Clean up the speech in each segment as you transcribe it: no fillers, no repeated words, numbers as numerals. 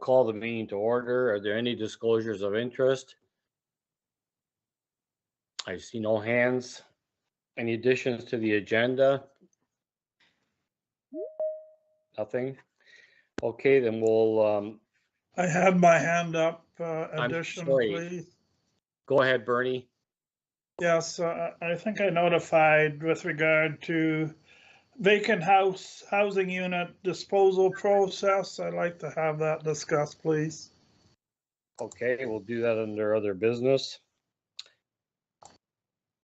call the meeting to order. Are there any disclosures of interest? I see no hands. Any additions to the agenda? Nothing. Okay, then we'll. I had my hand up. I'm Addition, sorry. please. Go ahead, Bernie. Yes, I think I notified with regard to vacant housing unit disposal process. I'd like to have that discussed, please. Okay, we'll do that under other business.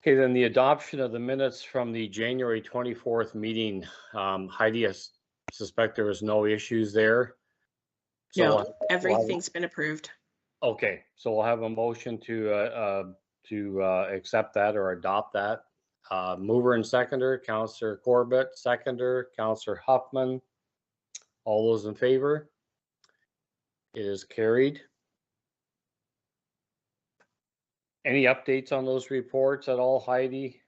Okay, then the adoption of the minutes from the January 24th meeting. Heidi, I suspect there was no issues there. So no, everything's been approved. Okay, so we'll have a motion to accept that or adopt that. Mover and seconder, Councillor Corbett, seconder, Councillor Huffman. All those in favor? It is carried. Any updates on those reports at all, Heidi?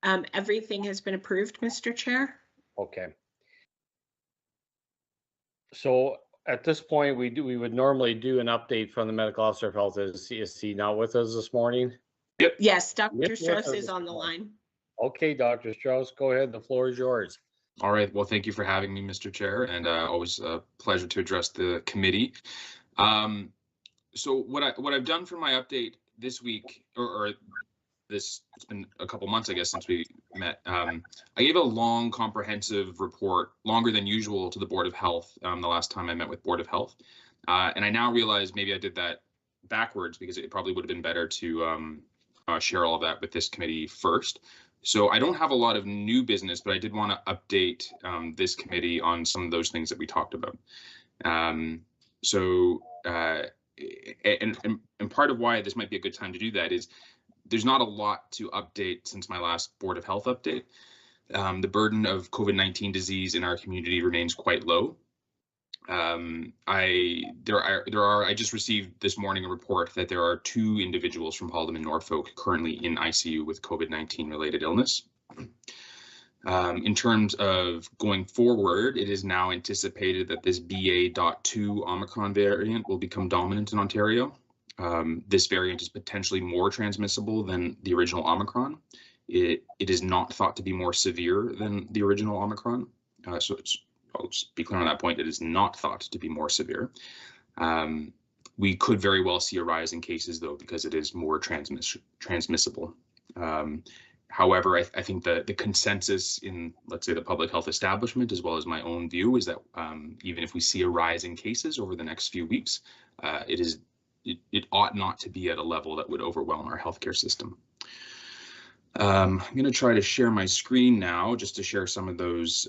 Everything has been approved, Mr. Chair. Okay. So at this point, we would normally do an update from the medical officer of health. Is he not with us this morning? Yep. Yes, Dr. Strauss is on the line. Okay, Dr. Strauss, go ahead. The floor is yours. All right. Well, thank you for having me, Mr. Chair, and always a pleasure to address the committee. So what I've done for my update this week, or this, it's been a couple months, I guess, since we met. I gave a long, comprehensive report, longer than usual, to the Board of Health the last time I met with Board of Health. And I now realize maybe I did that backwards because it probably would have been better to share all of that with this committee first. So I don't have a lot of new business, but I did want to update this committee on some of those things that we talked about. And part of why this might be a good time to do that is there's not a lot to update since my last Board of Health update. The burden of COVID-19 disease in our community remains quite low. I just received this morning a report that there are 2 individuals from Hallam and Norfolk currently in ICU with COVID-19 related illness. In terms of going forward, it is now anticipated that this BA.2 Omicron variant will become dominant in Ontario. This variant is potentially more transmissible than the original Omicron. It is not thought to be more severe than the original Omicron. I'll just be clear on that point. It is not thought to be more severe. We could very well see a rise in cases, though, because it is more transmissible. However, I think the consensus in, let's say, the public health establishment, as well as my own view, is that even if we see a rise in cases over the next few weeks, it ought not to be at a level that would overwhelm our healthcare system. I'm going to try to share my screen now just to share some of those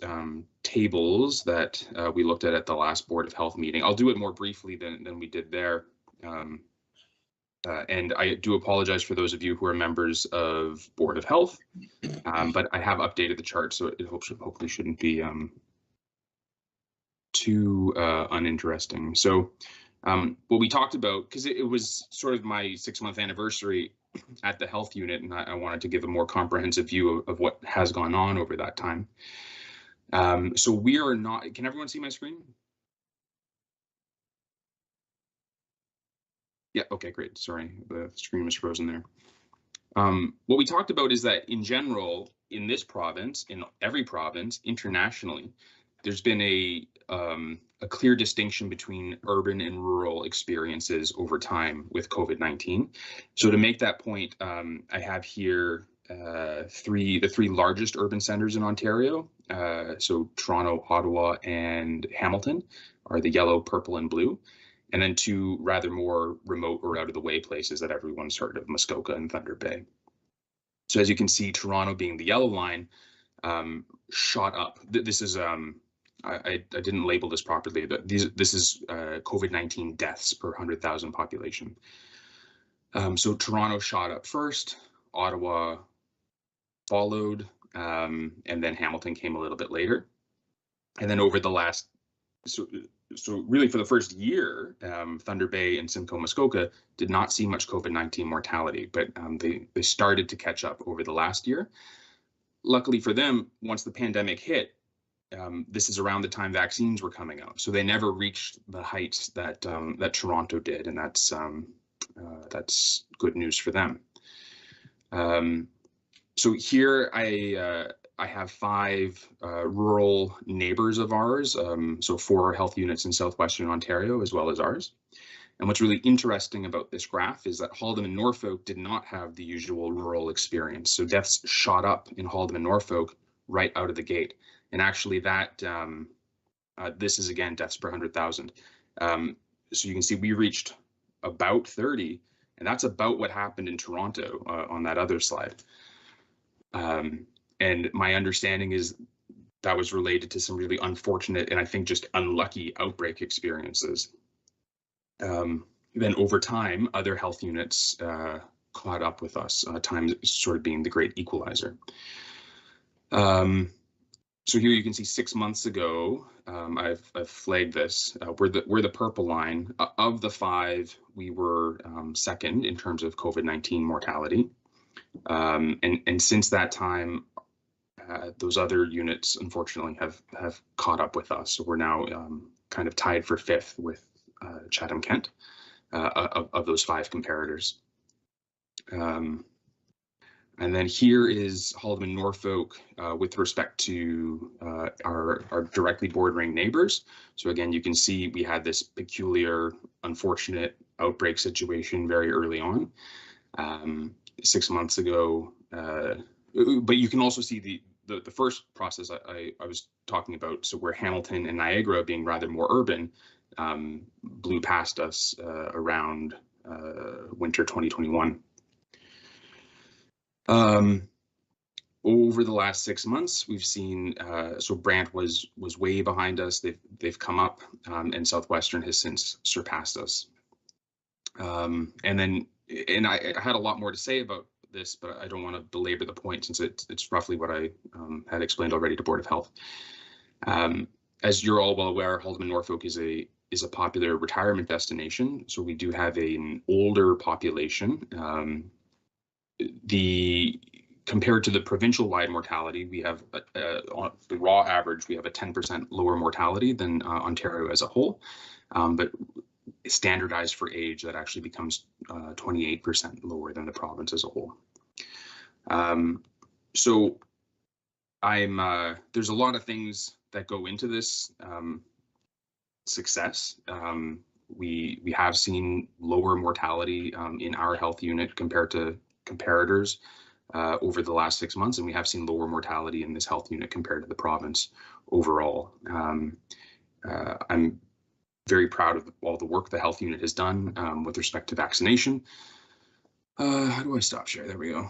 tables that we looked at the last Board of Health meeting. I'll do it more briefly than we did there. And I do apologize for those of you who are members of Board of Health, but I have updated the chart, so it hopefully shouldn't be too uninteresting. So what we talked about, because it was sort of my 6-month anniversary at the health unit, and I wanted to give a more comprehensive view of what has gone on over that time. So we are not, can everyone see my screen? Yeah, okay, great. Sorry, the screen was frozen there. What we talked about is that in general, in this province, in every province, internationally, there's been a clear distinction between urban and rural experiences over time with COVID-19. So to make that point, I have here the three largest urban centers in Ontario. So Toronto, Ottawa, and Hamilton are the yellow, purple, and blue. And then 2 rather more remote or out of the way places that everyone's heard of, Muskoka and Thunder Bay. So as you can see, Toronto being the yellow line, shot up. This is I didn't label this properly, but this is COVID-19 deaths per 100,000 population. So Toronto shot up first, Ottawa followed, and then Hamilton came a little bit later. And then over the last, so really for the first year, Thunder Bay and Simcoe Muskoka did not see much COVID-19 mortality, but they started to catch up over the last year. Luckily for them, once the pandemic hit, this is around the time vaccines were coming out, so they never reached the heights that that Toronto did, and that's good news for them. So here I have 5 rural neighbors of ours, so 4 health units in southwestern Ontario as well as ours. And what's really interesting about this graph is that Halden and Norfolk did not have the usual rural experience. So deaths shot up in Halden and Norfolk right out of the gate. And actually that, this is again deaths per 100,000. So you can see we reached about 30, and that's about what happened in Toronto on that other slide. And my understanding is that was related to some really unfortunate and I think just unlucky outbreak experiences. Then over time, other health units caught up with us, time sort of being the great equalizer. So here you can see 6 months ago, I've flagged this, we're the purple line. Of the 5, we were second in terms of COVID-19 mortality. And since that time, those other units unfortunately have caught up with us. So we're now kind of tied for 5th with Chatham-Kent of those 5 comparators. And then here is Halden and Norfolk with respect to our directly bordering neighbors. So again, you can see we had this peculiar, unfortunate outbreak situation very early on, 6 months ago. But you can also see the first process I was talking about. So where Hamilton and Niagara, being rather more urban, blew past us around winter 2021. Over the last 6 months, we've seen so Brant was way behind us. They've come up, and Southwestern has since surpassed us. And I had a lot more to say about this, but I don't want to belabor the point since it's roughly what I had explained already to Board of Health. As you're all well aware, Halden and Norfolk is a popular retirement destination, so we do have an older population. Compared to the provincial-wide mortality, we have on the raw average, we have a 10% lower mortality than Ontario as a whole, but standardized for age, that actually becomes 28% lower than the province as a whole. So there's a lot of things that go into this success. We have seen lower mortality in our health unit compared to comparators over the last 6 months, and we have seen lower mortality in this health unit compared to the province overall. I'm very proud of all the work the health unit has done with respect to vaccination. How do I stop share? There we go.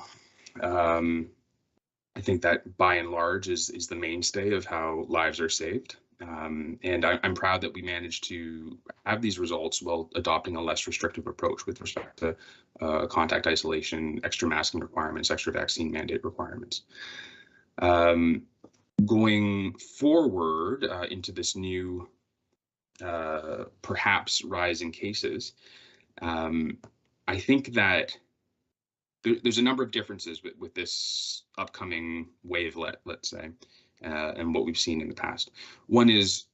I think that by and large is the mainstay of how lives are saved. And I'm proud that we managed to have these results while adopting a less restrictive approach with respect to contact isolation, extra masking requirements, extra vaccine mandate requirements. Going forward into this new, perhaps rise in cases, I think that there's a number of differences with this upcoming wave, let's say. And what we've seen in the past. One is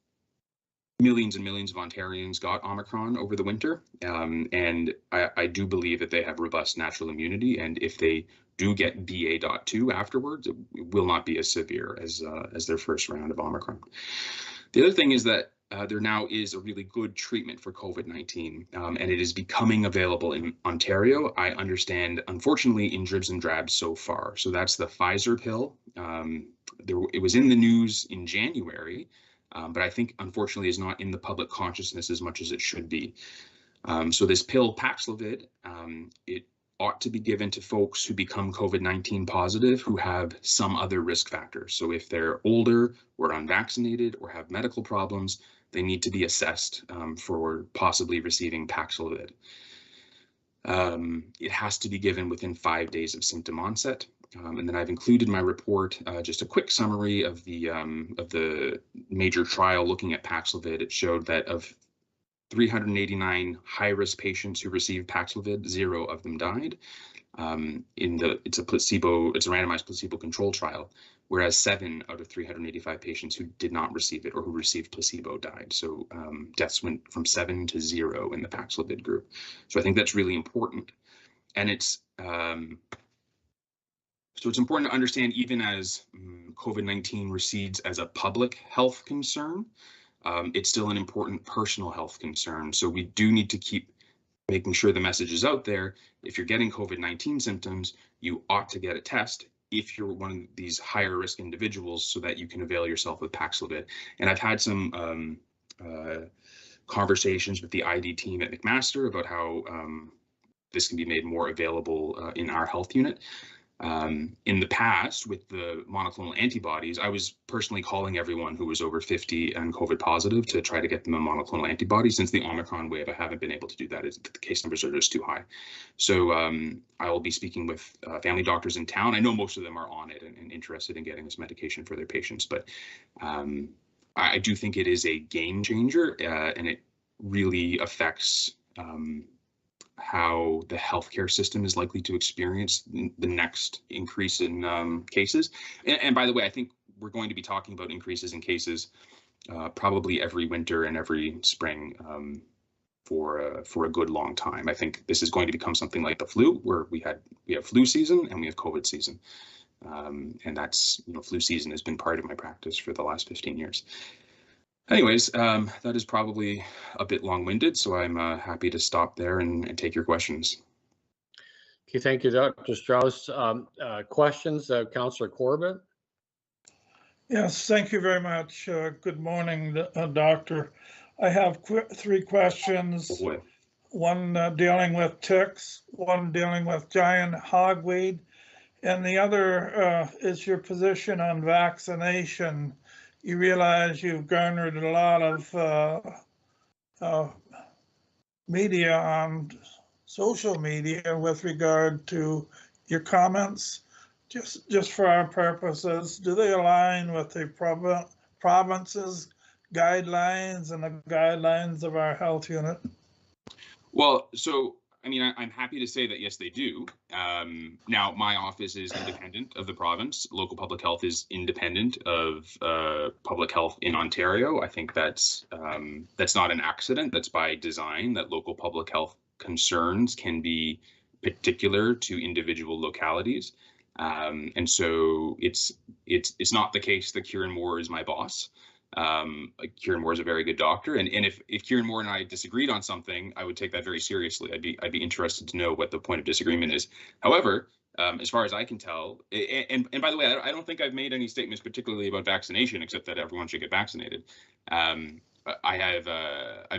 millions and millions of Ontarians got Omicron over the winter, and I do believe that they have robust natural immunity, and if they do get BA.2 afterwards, it will not be as severe as their first round of Omicron. The other thing is that there now is a really good treatment for COVID-19, and it is becoming available in Ontario. I understand, unfortunately, in dribs and drabs so far. So that's the Pfizer pill. It was in the news in January, but I think, unfortunately, is not in the public consciousness as much as it should be. So this pill, Paxlovid, it ought to be given to folks who become COVID-19 positive who have some other risk factors. So if they're older or unvaccinated or have medical problems, they need to be assessed for possibly receiving Paxlovid. It has to be given within 5 days of symptom onset. And then I've included in my report just a quick summary of the major trial looking at Paxlovid. It showed that of 389 high-risk patients who received Paxlovid, 0 of them died. It's a randomized placebo-controlled trial, whereas 7 out of 385 patients who did not receive it or who received placebo died. So deaths went from 7 to 0 in the Paxlovid group. So I think that's really important. And it's important to understand, even as COVID-19 recedes as a public health concern, it's still an important personal health concern. So we do need to keep making sure the message is out there. If you're getting COVID-19 symptoms, you ought to get a test if you're one of these higher risk individuals, so that you can avail yourself of Paxlovid. And I've had some conversations with the ID team at McMaster about how this can be made more available in our health unit. In the past, with the monoclonal antibodies, I was personally calling everyone who was over 50 and COVID positive to try to get them a monoclonal antibody. Since the Omicron wave, I haven't been able to do that. The case numbers are just too high. So I will be speaking with family doctors in town. I know most of them are on it and interested in getting this medication for their patients, but I do think it is a game changer, and it really affects how the healthcare system is likely to experience the next increase in cases. And by the way, I think we're going to be talking about increases in cases probably every winter and every spring for a good long time. I think this is going to become something like the flu, where we have flu season and we have COVID season. And that's, flu season has been part of my practice for the last 15 years. Anyways, that is probably a bit long-winded, so I'm happy to stop there and take your questions. Okay, thank you, Dr. Strauss. Questions, Councillor Corbett? Yes, thank you very much. Good morning, Doctor. I have 3 questions. Oh boy. One dealing with ticks, one dealing with giant hogweed, and the other is your position on vaccination. You realize you've garnered a lot of media on social media with regard to your comments. Just for our purposes, do they align with the province's guidelines and the guidelines of our health unit? Well, so I mean, I'm happy to say that yes, they do. Now, my office is independent of the province. Local public health is independent of public health in Ontario. I think that's not an accident. That's by design, that local public health concerns can be particular to individual localities. And so it's not the case that Kieran Moore is my boss. Kieran Moore is a very good doctor, and if Kieran Moore and I disagreed on something, I would take that very seriously. I'd be interested to know what the point of disagreement is. However, as far as I can tell, and by the way, I don't think I've made any statements particularly about vaccination, except that everyone should get vaccinated. I've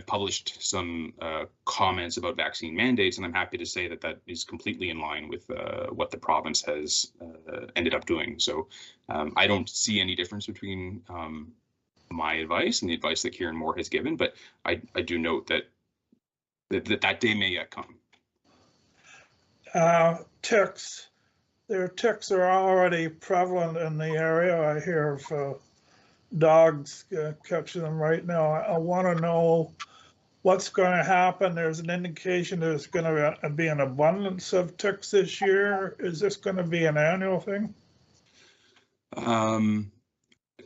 published some comments about vaccine mandates, and I'm happy to say that that is completely in line with what the province has ended up doing. So I don't see any difference between my advice and the advice that Kieran Moore has given, but I do note that that day may yet come. Ticks. Their ticks are already prevalent in the area. I hear of dogs catching them right now. I want to know what's going to happen. There's an indication there's going to be an abundance of ticks this year. Is this going to be an annual thing?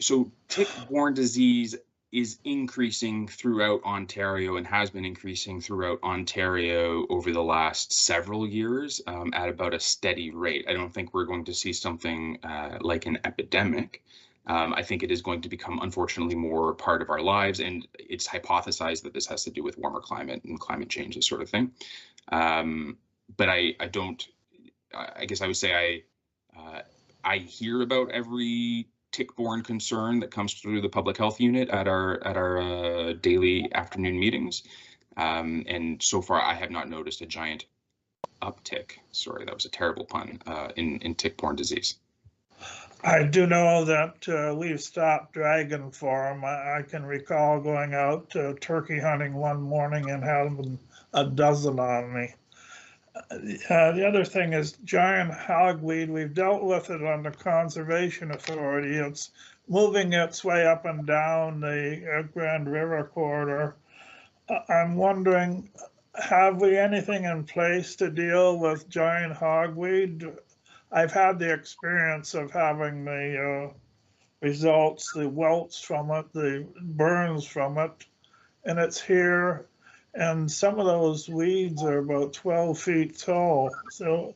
So tick-borne disease is increasing throughout Ontario and has been increasing throughout Ontario over the last several years at about a steady rate. I don't think we're going to see something like an epidemic. I think it is going to become, unfortunately, more part of our lives, and it's hypothesized that this has to do with warmer climate and climate change, this sort of thing. But I guess I would say I hear about every tick-borne concern that comes through the public health unit at our daily afternoon meetings, and so far I have not noticed a giant uptick. Sorry, that was a terrible pun. In tick-borne disease. I do know that we've stopped dragon for them. I can recall going out turkey hunting one morning and having a dozen on me. The other thing is giant hogweed. We've dealt with it on the Conservation Authority. It's moving its way up and down the Grand River corridor. I'm wondering, have we anything in place to deal with giant hogweed? I've had the experience of having the results, the welts from it, the burns from it, and it's here. And some of those weeds are about 12 feet tall. So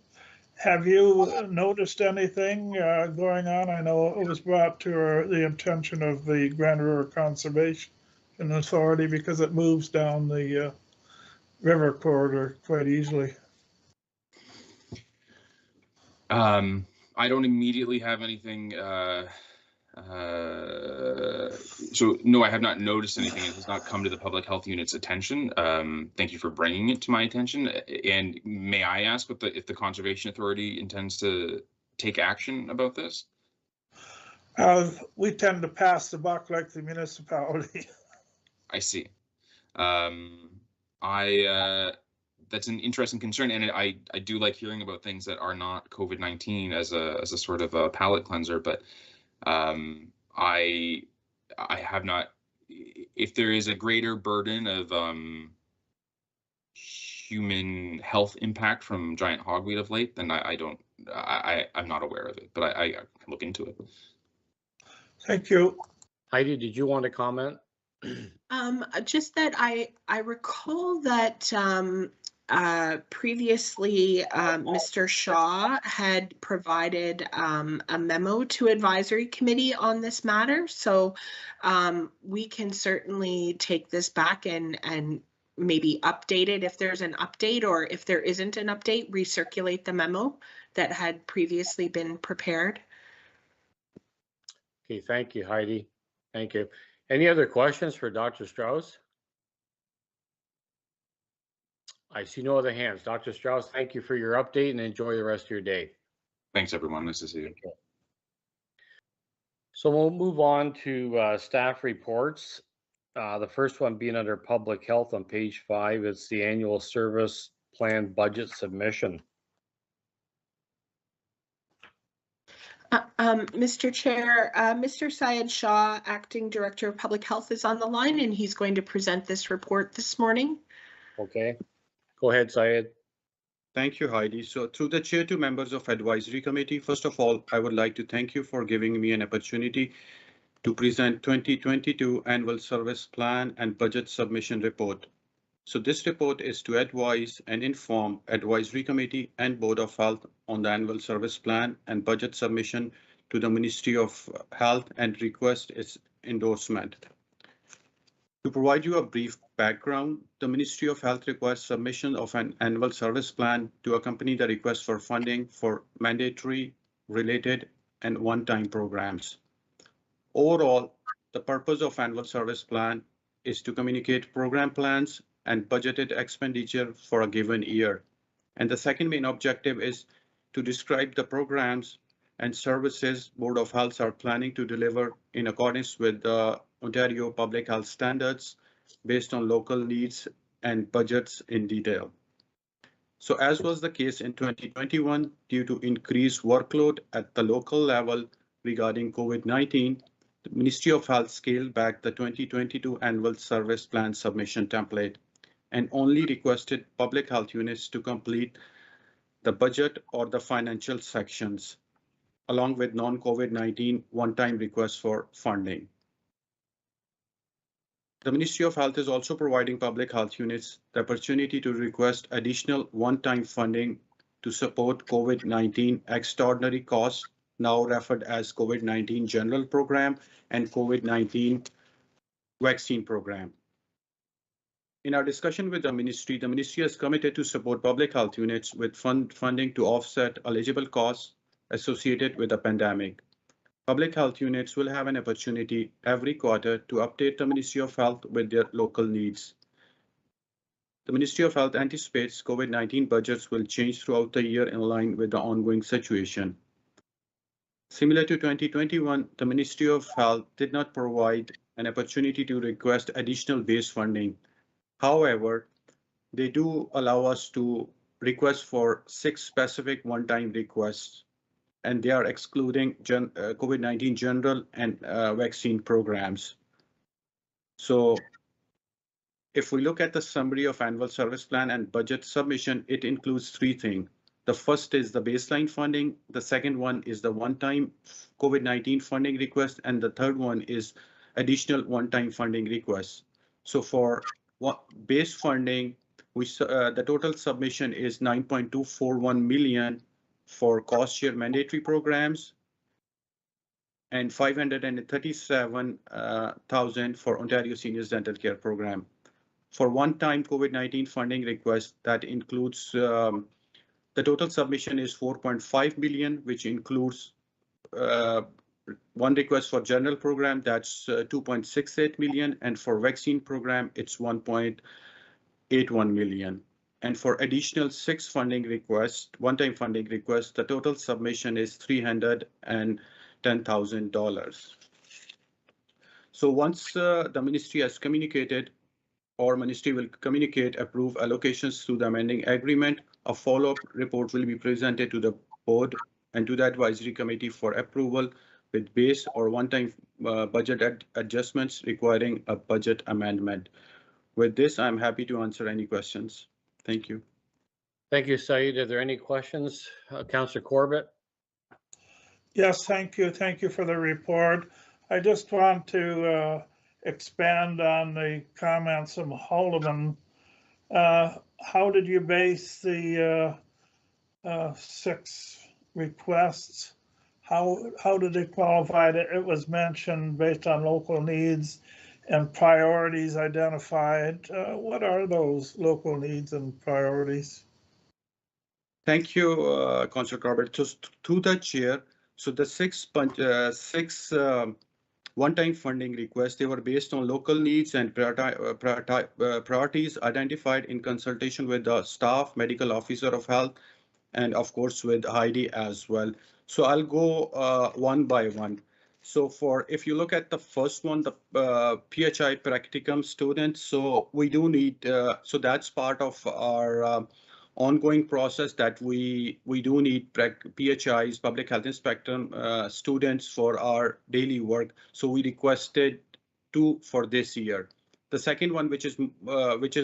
have you noticed anything going on? I know it was brought to the attention of the Grand River Conservation Authority because it moves down the river corridor quite easily. I don't immediately have anything. So no, I have not noticed anything. It has not come to the public health unit's attention. Thank you for bringing it to my attention. And may I ask what if the Conservation Authority intends to take action about this? We tend to pass the buck like the municipality. I see. That's an interesting concern, and I do like hearing about things that are not COVID-19 as a sort of a palate cleanser, but I have not. If there is a greater burden of human health impact from giant hogweed of late, then I'm not aware of it, but I can look into it. Thank you. Heidi, did you want to comment? Just that I recall that previously Mr. Shaw had provided a memo to Advisory Committee on this matter. So we can certainly take this back and maybe update it if there's an update, or if there isn't an update, recirculate the memo that had previously been prepared. Okay, thank you, Heidi. Thank you. Any other questions for Dr. Strauss? I see no other hands. Dr. Strauss, thank you for your update and enjoy the rest of your day. Thanks, everyone. Nice to see you. Okay. So we'll move on to staff reports. The first one being under public health on page 5 is the annual service plan budget submission. Mr. Chair, Mr. Syed Shah, Acting Director of Public Health, is on the line, and he's going to present this report this morning. Okay, go ahead, Syed. Thank you, Heidi. So through the chair to members of Advisory Committee, first of all, I would like to thank you for giving me an opportunity to present 2022 Annual Service Plan and Budget Submission Report. So this report is to advise and inform Advisory Committee and Board of Health on the Annual Service Plan and Budget Submission to the Ministry of Health and request its endorsement. To provide you a brief background, the Ministry of Health requests submission of an annual service plan to accompany the request for funding for mandatory, related, and one-time programs. Overall, the purpose of annual service plan is to communicate program plans and budgeted expenditure for a given year. And the second main objective is to describe the programs and services Board of Health are planning to deliver in accordance with the Ontario Public Health Standards based on local needs and budgets in detail. So as was the case in 2021, due to increased workload at the local level regarding COVID-19, the Ministry of Health scaled back the 2022 Annual Service Plan submission template and only requested public health units to complete the budget or the financial sections, along with non-COVID-19 one-time requests for funding. The Ministry of Health is also providing public health units the opportunity to request additional one-time funding to support COVID-19 extraordinary costs, now referred as COVID-19 General Program and COVID-19 Vaccine Program. In our discussion with the ministry is committed to support public health units with funding to offset eligible costs associated with the pandemic. Public health units will have an opportunity every quarter to update the Ministry of Health with their local needs. The Ministry of Health anticipates COVID-19 budgets will change throughout the year in line with the ongoing situation. Similar to 2021, the Ministry of Health did not provide an opportunity to request additional base funding. However, they do allow us to request for 6 specific one-time requests, and they are excluding COVID-19 general and vaccine programs. So if we look at the summary of annual service plan and budget submission, it includes three things. The first is the baseline funding. The second one is the one-time COVID-19 funding request. And the third one is additional one-time funding requests. So for base funding, the total submission is 9.241 million for cost share mandatory programs and 537,000 for Ontario Seniors Dental Care Program. For one-time COVID-19 funding request, that includes the total submission is 4.5 million, which includes one request for general program, that's 2.68 million, and for vaccine program, it's 1.81 million. And for additional 6 funding requests, one-time funding requests, the total submission is $310,000. So once the ministry has communicated, or ministry will communicate, approve allocations through the amending agreement, a follow-up report will be presented to the board and to the advisory committee for approval with base or one-time budget adjustments requiring a budget amendment. With this, I'm happy to answer any questions. Thank you. Thank you, Saeed. Are there any questions? Councillor Corbett? Yes, thank you. Thank you for the report. I just want to expand on the comments of Haldeman. How did you base the 6 requests? How did it qualify? It was mentioned based on local needs and priorities identified. What are those local needs and priorities? Thank you, Councillor Corbett. Just to the chair, so the 6 one-time funding requests, they were based on local needs and priorities identified in consultation with the staff, medical officer of health, and of course with Heidi as well. So I'll go one by one. So if you look at the first one, the PHI practicum students, so we do need, so that's part of our ongoing process that we do need PHIs, public health inspector students for our daily work. So we requested 2 for this year. The second one, which is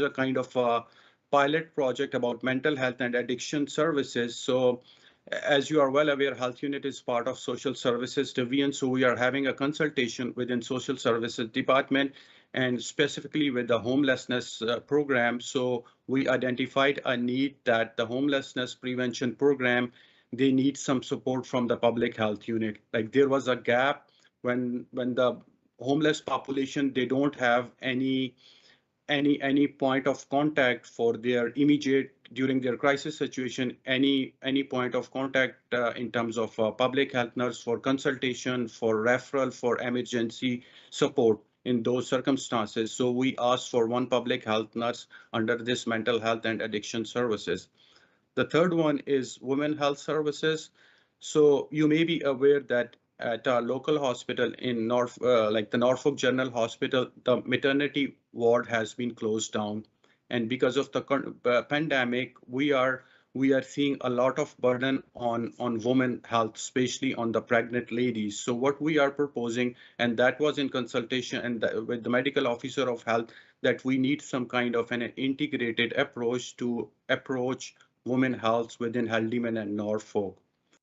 a kind of a pilot project about mental health and addiction services. So as you are well aware, health unit is part of social services division. So we are having a consultation within social services department and specifically with the homelessness program. So we identified a need that the homelessness prevention program, they need some support from the public health unit. Like there was a gap when the homeless population, they don't have any point of contact for their immediate, during their crisis situation, any point of contact in terms of public health nurse for consultation, for referral, for emergency support in those circumstances. So we asked for 1 public health nurse under this mental health and addiction services. The third one is women health services. So you may be aware that at our local hospital in like the Norfolk General Hospital, the maternity ward has been closed down. And because of the pandemic, we are seeing a lot of burden on women health, especially on the pregnant ladies. So what we are proposing, and that was in consultation and with the medical officer of health, that we need some kind of an integrated approach to approach women health within Haldimand and Norfolk.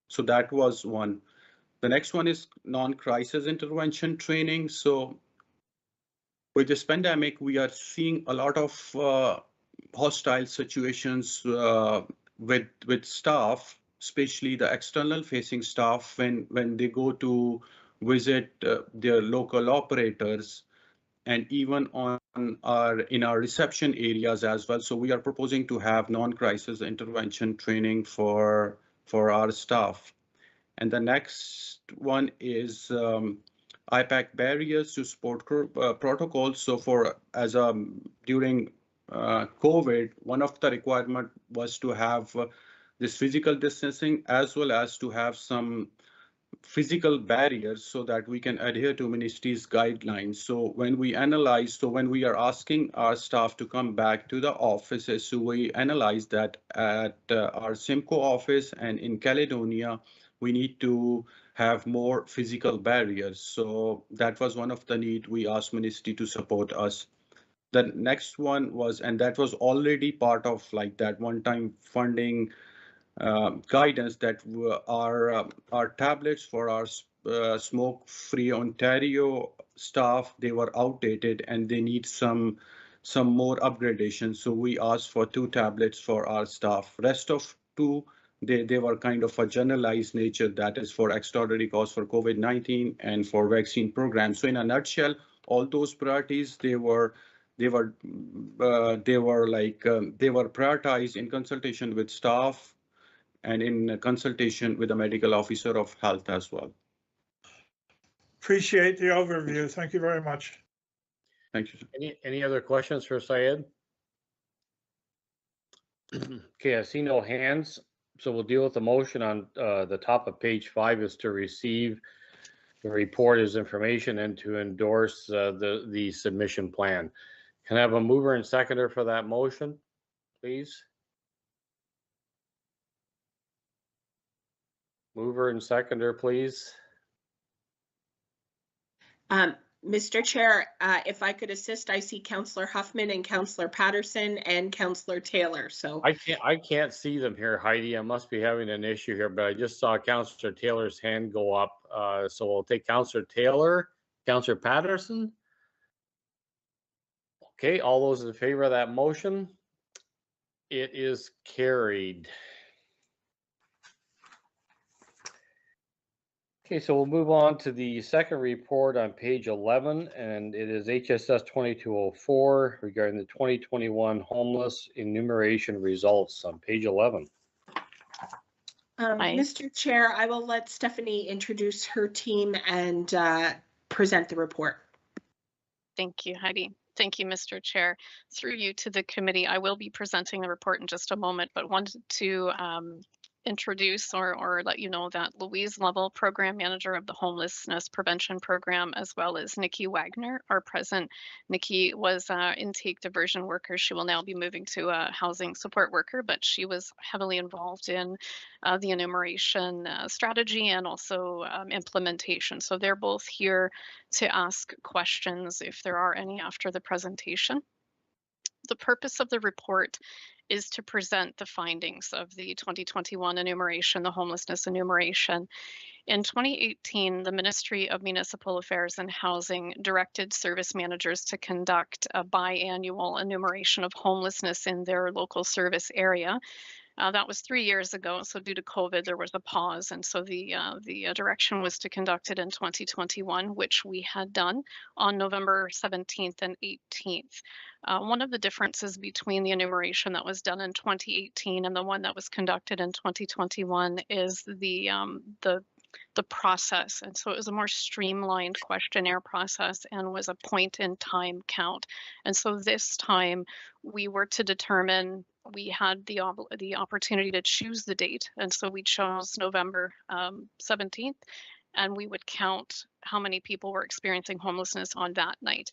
So that was one. The next one is non-crisis intervention training. So with this pandemic, we are seeing a lot of hostile situations with staff, especially the external facing staff when they go to visit their local operators and even in our reception areas as well. So we are proposing to have non-crisis intervention training for our staff. And the next one is IPAC barriers to sport protocols. So during COVID, one of the requirement was to have this physical distancing as well as to have some physical barriers so that we can adhere to ministry's guidelines. So when we are asking our staff to come back to the offices, so we analyze that at our Simcoe office and in Caledonia, we need to have more physical barriers. So that was one of the need we asked ministry to support us. The next one was, and that was already part of like that one-time funding guidance, that our tablets for our smoke-free Ontario staff, they were outdated and they need some more upgradation. So we asked for 2 tablets for our staff. Rest of 2, they were kind of a generalized nature, that is for extraordinary costs for COVID-19 and for vaccine programs. So in a nutshell, all those priorities, they were prioritized in consultation with staff and in consultation with the medical officer of health as well. Appreciate the overview. Thank you very much. Thank you. Any other questions for Syed? Okay, I see no hands, so we'll deal with the motion on the top of page 5 is to receive the report as information and to endorse the submission plan. Can I have a mover and seconder for that motion, please? Mover and seconder, please. Mr. Chair, if I could assist, I see Councillor Huffman and Councillor Patterson and Councillor Taylor. So I can't see them here, Heidi. I must be having an issue here, but I just saw Councillor Taylor's hand go up. So we'll take Councillor Taylor, Councillor Patterson. Okay, all those in favor of that motion? It is carried. Okay, so we'll move on to the second report on page 11, and it is HSS 2204 regarding the 2021 homeless enumeration results on page 11. Mr. Chair, I will let Stephanie introduce her team and present the report. Thank you, Heidi. Thank you, Mr. Chair. Through you to the committee, I will be presenting the report in just a moment, but wanted to introduce or let you know that Louise Lovell, Program Manager of the Homelessness Prevention Program, as well as Nikki Wagner are present. Nikki was intake diversion worker. She will now be moving to a housing support worker, but she was heavily involved in the enumeration strategy and also implementation. So they're both here to ask questions if there are any after the presentation. The purpose of the report is to present the findings of the 2021 enumeration, the homelessness enumeration. In 2018, the Ministry of Municipal Affairs and Housing directed service managers to conduct a biannual enumeration of homelessness in their local service area. That was 3 years ago, so due to COVID, there was a pause, and so the direction was to conduct it in 2021, which we had done on November 17th and 18th. One of the differences between the enumeration that was done in 2018 and the one that was conducted in 2021 is the process, and so it was a more streamlined questionnaire process and was a point in time count. And so this time we were to determine, we had the opportunity to choose the date, and so we chose November 17th, and we would count how many people were experiencing homelessness on that night.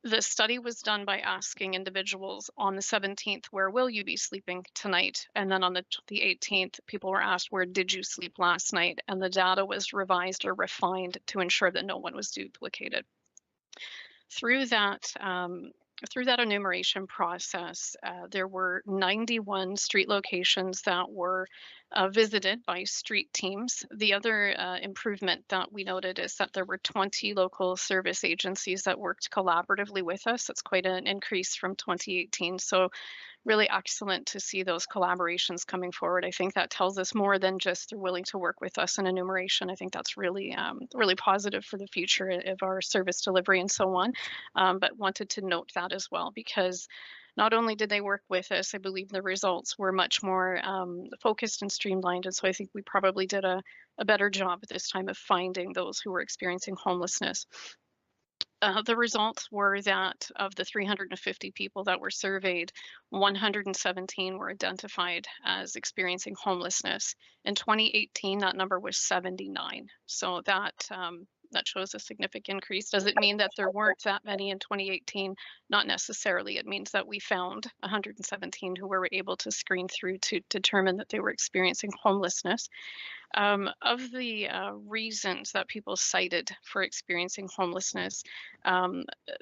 The study was done by asking individuals on the 17th, where will you be sleeping tonight? And then on the 18th, people were asked, where did you sleep last night? And the data was revised or refined to ensure that no one was duplicated. Through that enumeration process, there were 91 street locations that were visited by street teams. The other improvement that we noted is that there were 20 local service agencies that worked collaboratively with us. That's quite an increase from 2018. So really excellent to see those collaborations coming forward. I think that tells us more than just they're willing to work with us in enumeration. I think that's really, really positive for the future of our service delivery and so on. But wanted to note that as well, because not only did they work with us, I believe the results were much more focused and streamlined. And so I think we probably did a better job at this time of finding those who were experiencing homelessness. The results were that of the 350 people that were surveyed, 117 were identified as experiencing homelessness. In 2018, that number was 79. So that that shows a significant increase. Does it mean that there weren't that many in 2018? Not necessarily. It means that we found 117 who were able to screen through to determine that they were experiencing homelessness. Of the reasons that people cited for experiencing homelessness,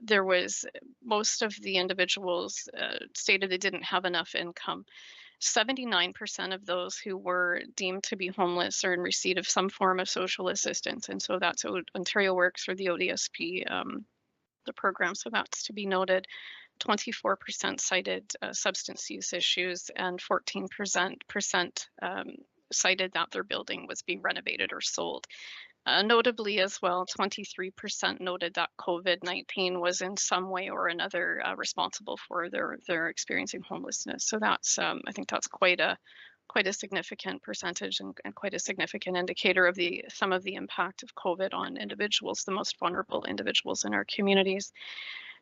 there was most of the individuals stated they didn't have enough income. 79% of those who were deemed to be homeless are in receipt of some form of social assistance. And so that's Ontario Works or the ODSP, the program. So that's to be noted. 24% cited substance use issues, and 14% cited that their building was being renovated or sold. Notably as well, 23% noted that COVID-19 was in some way or another responsible for their experiencing homelessness. So that's I think that's quite a significant percentage and quite a significant indicator of some of the impact of COVID on individuals, the most vulnerable individuals in our communities.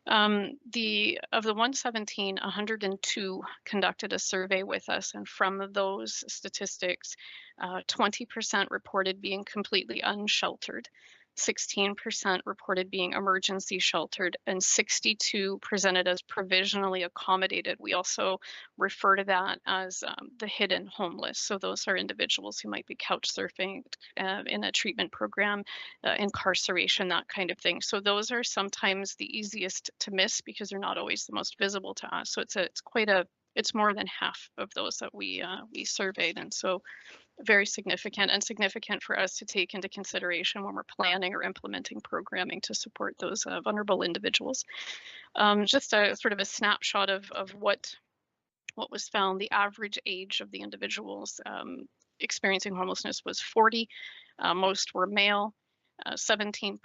Of the 117, 102 conducted a survey with us, and from those statistics, 20% reported being completely unsheltered, 16% reported being emergency sheltered, and 62 presented as provisionally accommodated. We also refer to that as the hidden homeless. So those are individuals who might be couch surfing in a treatment program, incarceration, that kind of thing. So those are sometimes the easiest to miss because they're not always the most visible to us. So it's more than half of those that we surveyed, and so very significant, and significant for us to take into consideration when we're planning or implementing programming to support those vulnerable individuals. Just a sort of a snapshot of what was found. The average age of the individuals experiencing homelessness was 40. Most were male. 17%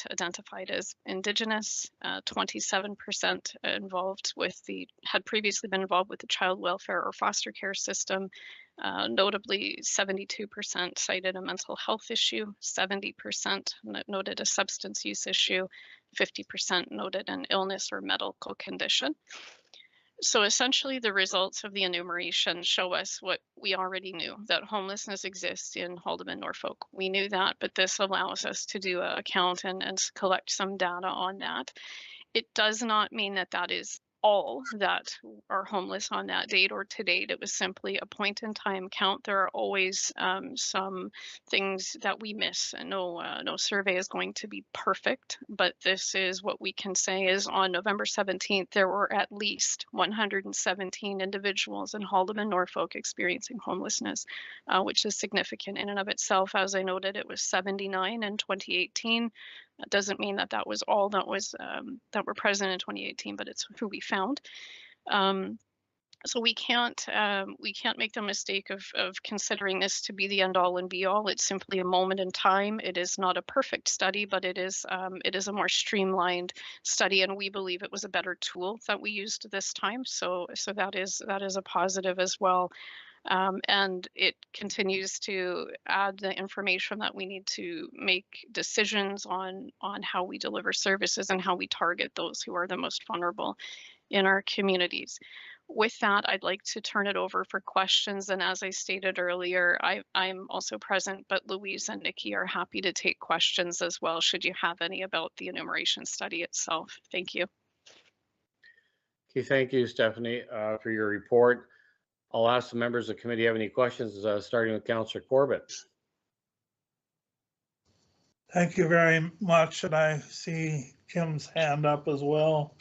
identified as Indigenous, 27% had previously been involved with the child welfare or foster care system. Notably, 72% cited a mental health issue, 70% noted a substance use issue, 50% noted an illness or medical condition. So essentially, the results of the enumeration show us what we already knew, that homelessness exists in Haldimand, Norfolk. We knew that, but this allows us to do a count and collect some data on that. It does not mean that that is all that are homeless on that date or to date. It was simply a point in time count. There are always some things that we miss, and no survey is going to be perfect, but this is what we can say is on November 17th, there were at least 117 individuals in Haldimand, Norfolk experiencing homelessness, which is significant in and of itself. As I noted, it was 79 in 2018. That doesn't mean that that was all that was that were present in 2018, but it's who we found. So we can't make the mistake of considering this to be the end all and be all. It's simply a moment in time. It is not a perfect study, but it is a more streamlined study, and we believe it was a better tool that we used this time. So that is a positive as well. And it continues to add the information that we need to make decisions on how we deliver services and how we target those who are the most vulnerable in our communities. With that, I'd like to turn it over for questions. And as I stated earlier, I'm also present, but Louise and Nikki are happy to take questions as well, should you have any about the enumeration study itself. Thank you. Okay, thank you, Stephanie, for your report. I'll ask the members of the committee have any questions, starting with Councillor Corbett. Thank you very much, and I see Kim's hand up as well.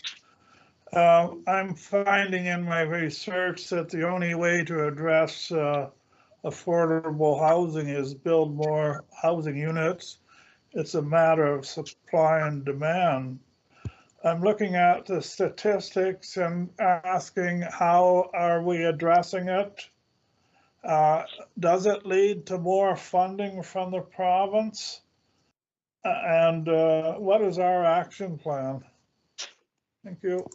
I'm finding in my research that the only way to address affordable housing is build more housing units. It's a matter of supply and demand. I'm looking at the statistics and asking, how are we addressing it? Does it lead to more funding from the province? And what is our action plan? Thank you.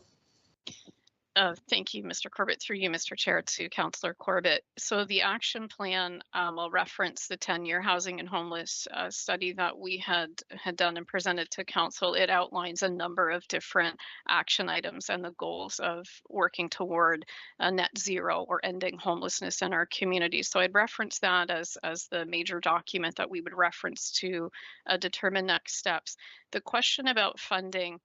Thank you, Mr. Corbett. Through you, Mr. Chair, to Councillor Corbett. So the action plan will reference the 10-year housing and homeless study that we had done and presented to council. It outlines a number of different action items and the goals of working toward a net zero or ending homelessness in our community. So I'd reference that as the major document that we would reference to determine next steps. The question about funding,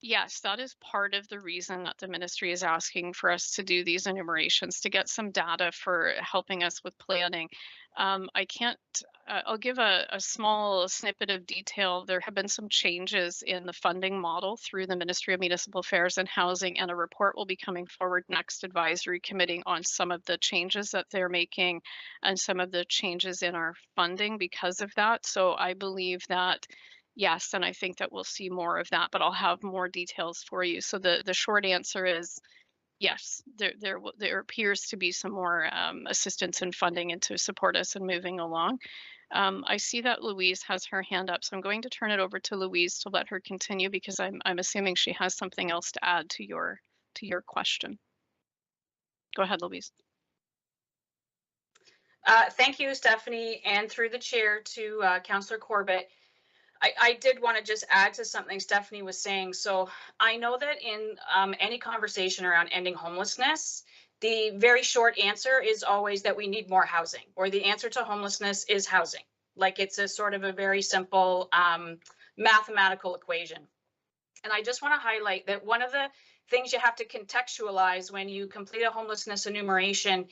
yes, that is part of the reason that the ministry is asking for us to do these enumerations, to get some data for helping us with planning. I can't, I'll give a small snippet of detail. There have been some changes in the funding model through the Ministry of Municipal Affairs and Housing, and a report will be coming forward next advisory committee on some of the changes that they're making and some of the changes in our funding because of that. So I believe that yes, and I think that we'll see more of that, but I'll have more details for you. So the short answer is yes, there appears to be some more assistance and funding and to support us in moving along. I see that Louise has her hand up, so I'm going to turn it over to Louise to let her continue because I'm assuming she has something else to add to your question. Go ahead, Louise. Thank you, Stephanie, and through the chair to Councillor Corbett. I did want to just add to something Stephanie was saying. So I know that in any conversation around ending homelessness, the very short answer is always that we need more housing, or the answer to homelessness is housing. Like it's a sort of a very simple mathematical equation. And I just want to highlight that one of the things you have to contextualize when you complete a homelessness enumeration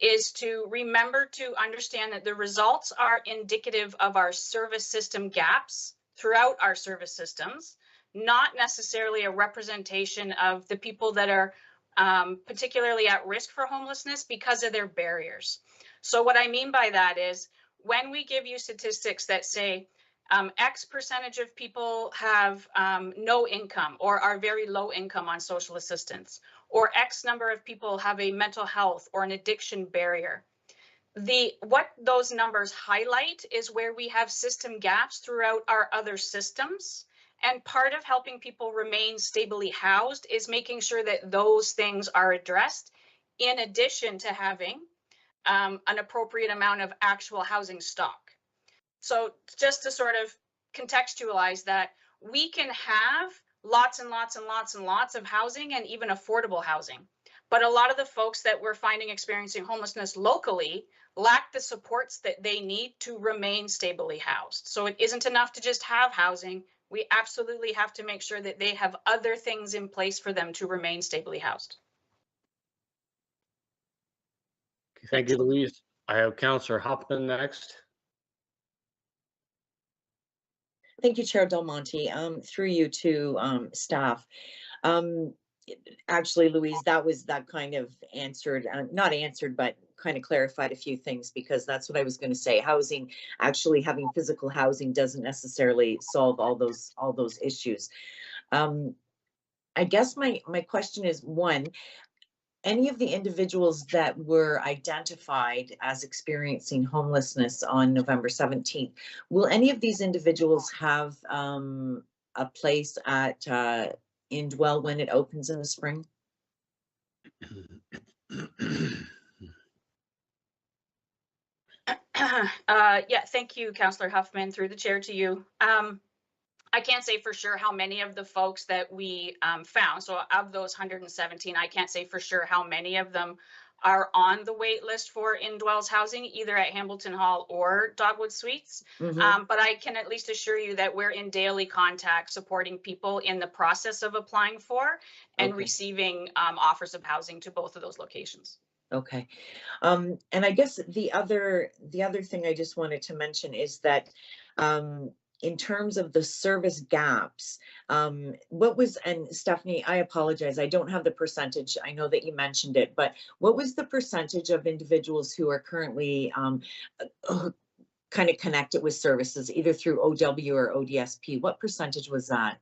is to remember to understand that the results are indicative of our service system gaps throughout our service systems, not necessarily a representation of the people that are particularly at risk for homelessness because of their barriers. So what I mean by that is when we give you statistics that say X percentage of people have no income or are very low income on social assistance, or X number of people have a mental health or an addiction barrier. What those numbers highlight is where we have system gaps throughout our other systems. And part of helping people remain stably housed is making sure that those things are addressed, in addition to having an appropriate amount of actual housing stock. So just to sort of contextualize that, we can have lots and lots and lots and lots of housing and even affordable housing. But a lot of the folks that we're finding experiencing homelessness locally lack the supports that they need to remain stably housed. So it isn't enough to just have housing. We absolutely have to make sure that they have other things in place for them to remain stably housed. Okay, thank you, Louise. I have Councillor Huffman next. Thank you, Chair Del Monte. Through you to staff. Actually, Louise, that kind of answered, not answered, but kind of clarified a few things, because that's what I was going to say. Housing, actually having physical housing doesn't necessarily solve all those issues. I guess my question is, one, any of the individuals that were identified as experiencing homelessness on November 17th, will any of these individuals have a place at Indwell when it opens in the spring? Yeah, thank you, Councillor Huffman, through the chair to you. I can't say for sure how many of the folks that we found. So of those 117, I can't say for sure how many of them are on the wait list for Indwell's housing, either at Hamilton Hall or Dogwood Suites. But I can at least assure you that we're in daily contact supporting people in the process of applying for and receiving offers of housing to both of those locations. Okay. And I guess the other thing I just wanted to mention is that in terms of the service gaps, what was, and Stephanie, I apologize, I don't have the percentage. I know that you mentioned it, but what was the percentage of individuals who are currently kind of connected with services, either through OW or ODSP? What percentage was that?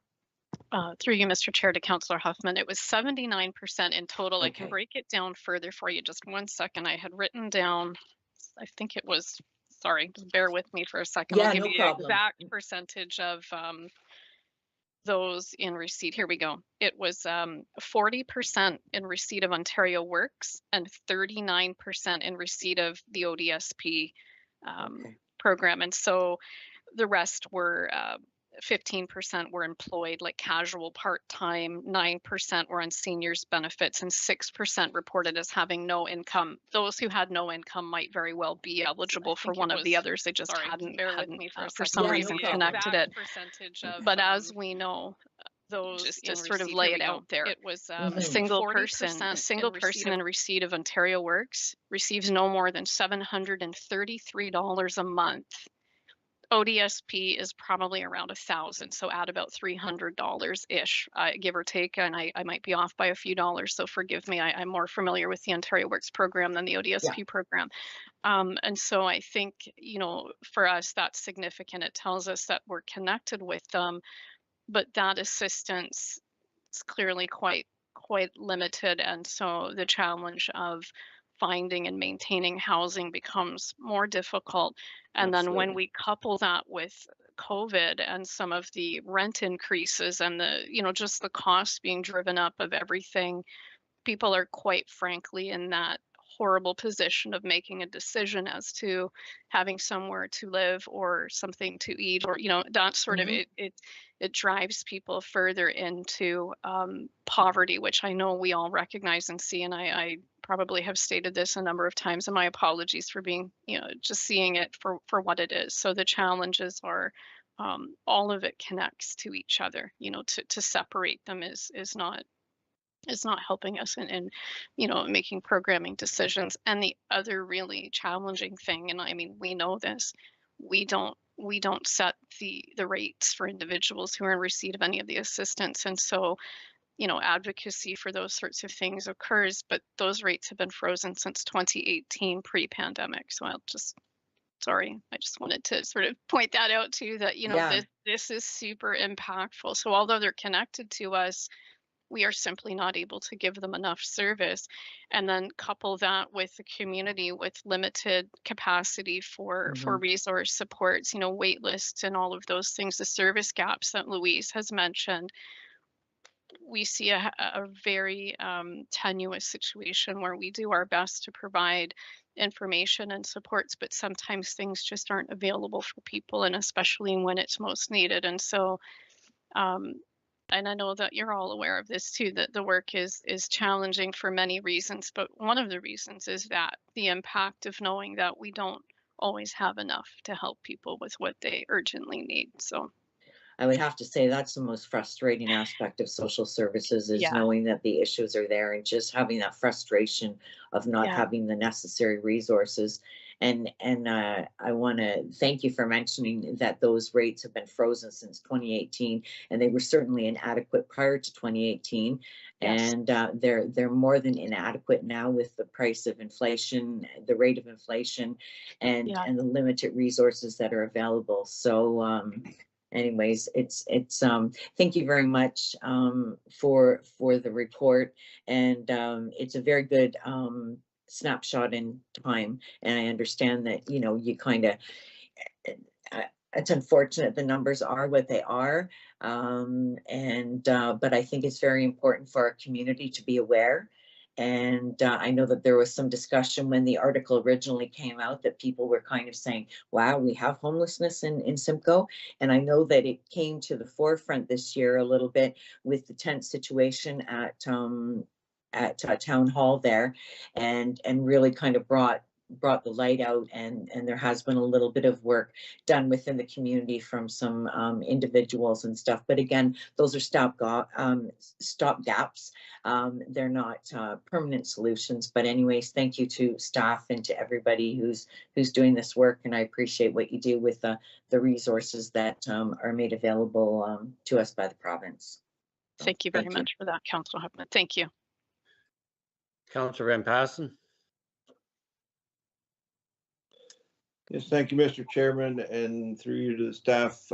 Through you, Mr. Chair, to Councillor Huffman, it was 79% in total. Okay. I can break it down further for you. Just 1 second. I had written down, I think it was, sorry, just bear with me for a second. Yeah, I'll give no you problem. the exact percentage of those in receipt, here we go. It was 40% in receipt of Ontario Works and 39% in receipt of the ODSP Okay. program. And so the rest were 15% were employed, like casual part-time, 9% were on seniors benefits, and 6% reported as having no income. Those who had no income might very well be eligible for one of the others. They just hadn't for some reason connected it. But as we know, those just to sort of lay it out there, it was a single person in receipt of Ontario Works receives no more than $733 a month. ODSP is probably around 1,000, so add about $300 ish, give or take, and I might be off by a few dollars, so forgive me. I'm more familiar with the Ontario Works program than the ODSP program. And so I think, you know, for us, that's significant. It tells us that we're connected with them, but that assistance is clearly quite limited. And so the challenge of finding and maintaining housing becomes more difficult. And then when we couple that with COVID and some of the rent increases and the, you know, just the costs being driven up of everything, people are quite frankly in that horrible position of making a decision as to having somewhere to live or something to eat, or, you know, that sort of it drives people further into poverty, which I know we all recognize and see. And I probably have stated this a number of times, and my apologies for being, you know, just seeing it for what it is. So the challenges are all of it connects to each other. You know, to separate them is not helping us in you know, making programming decisions. And the other really challenging thing, and I mean, we know this, we don't set the rates for individuals who are in receipt of any of the assistance. And so, you know, advocacy for those sorts of things occurs, but those rates have been frozen since 2018 pre-pandemic. So I just wanted to sort of point that out too, that, you know, this is super impactful. So although they're connected to us, we are simply not able to give them enough service. And then couple that with the community with limited capacity for resource supports, you know, wait lists and all of those things, the service gaps that Louise has mentioned. We see a very tenuous situation where we do our best to provide information and supports, but sometimes things just aren't available for people, and especially when it's most needed. And so and I know that you're all aware of this too, that the work is challenging for many reasons, but one of the reasons is that the impact of knowing that we don't always have enough to help people with what they urgently need. So I would have to say that's the most frustrating aspect of social services, is knowing that the issues are there and just having that frustration of not having the necessary resources. And I want to thank you for mentioning that those rates have been frozen since 2018, and they were certainly inadequate prior to 2018. And they're more than inadequate now with the price of inflation, the rate of inflation, and the limited resources that are available. So anyways, it's thank you very much for the report, and it's a very good snapshot in time. And I understand that, you know, you kind of it's unfortunate the numbers are what they are, but I think it's very important for our community to be aware. And I know that there was some discussion when the article originally came out that people were kind of saying, wow, we have homelessness in Simcoe. And I know that it came to the forefront this year a little bit with the tent situation at town hall there, and really kind of brought the light out, and there has been a little bit of work done within the community from some individuals and stuff. But again, those are stop gaps. They're not permanent solutions. But anyways, thank you to staff and to everybody who's doing this work, and I appreciate what you do with the resources that are made available to us by the province. So, thank you very much for that, Councillor Huffman. Thank you. Councillor Van Passen. Yes, thank you, Mr. Chairman, and through you to the staff.